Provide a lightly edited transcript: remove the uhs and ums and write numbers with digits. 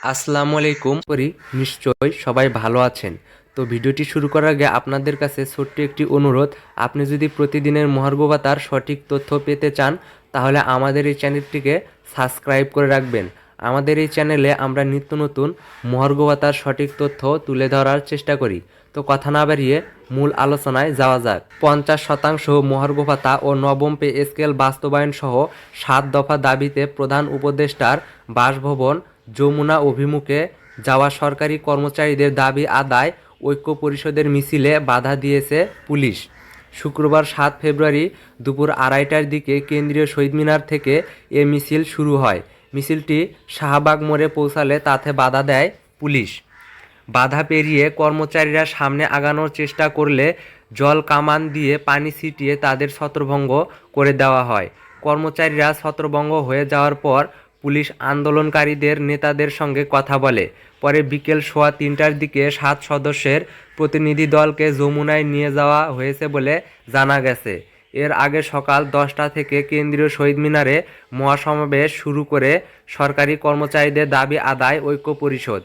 আসসালামু আলাইকুম করি নিশ্চয়ই সবাই ভালো আছেন। তো ভিডিওটি শুরু করার আগে আপনাদের কাছে ছোট্ট একটি অনুরোধ, আপনি যদি প্রতিদিনের মহার্ঘ ভাতার সঠিক তথ্য পেতে চান তাহলে আমাদের এই চ্যানেলটিকে সাবস্ক্রাইব করে রাখবেন। আমাদের এই চ্যানেলে আমরা নিত্য নতুন মহার্ঘ ভাতার সঠিক তথ্য তুলে ধরার চেষ্টা করি। তো কথা না বাড়িয়ে মূল আলোচনায় যাওয়া যাক। 50% মহার্ঘ ভাতা ও নবম পে স্কেল বাস্তবায়ন সহ 7 দফা দাবিতে প্রধান উপদেষ্টার বাসভবন যমুনা অভিমুখে যাওয়া সরকারি কর্মচারীদের দাবি আদায় ঐক্য পরিষদের মিছিলে বাধা দিয়েছে পুলিশ। শুক্রবার 7 ফেব্রুয়ারি দুপুর 2:30টার দিকে কেন্দ্রীয় শহীদ মিনার থেকে এ মিছিল শুরু হয়। মিছিলটি শাহবাগ মোড়ে পৌঁছালে তাতে বাধা দেয় পুলিশ। বাধা পেরিয়ে কর্মচারীরা সামনে আগানোর চেষ্টা করলে জল কামান দিয়ে পানি ছিটিয়ে তাদের ছত্রভঙ্গ করে দেওয়া হয়। কর্মচারীরা ছত্রভঙ্গ হয়ে যাওয়ার পর পুলিশ আন্দোলনকারীদের নেতাদের সঙ্গে কথা বলে। পরে বিকেল 3:15টার দিকে 7 সদস্যের প্রতিনিধি দলকে যমুনায় নিয়ে যাওয়া হয়েছে বলে জানা গেছে। এর আগে সকাল 10টা থেকে কেন্দ্রীয় শহীদ মিনারে মহাসমাবেশ শুরু করে সরকারি কর্মচারীদের দাবি আদায় ঐক্য পরিষদ।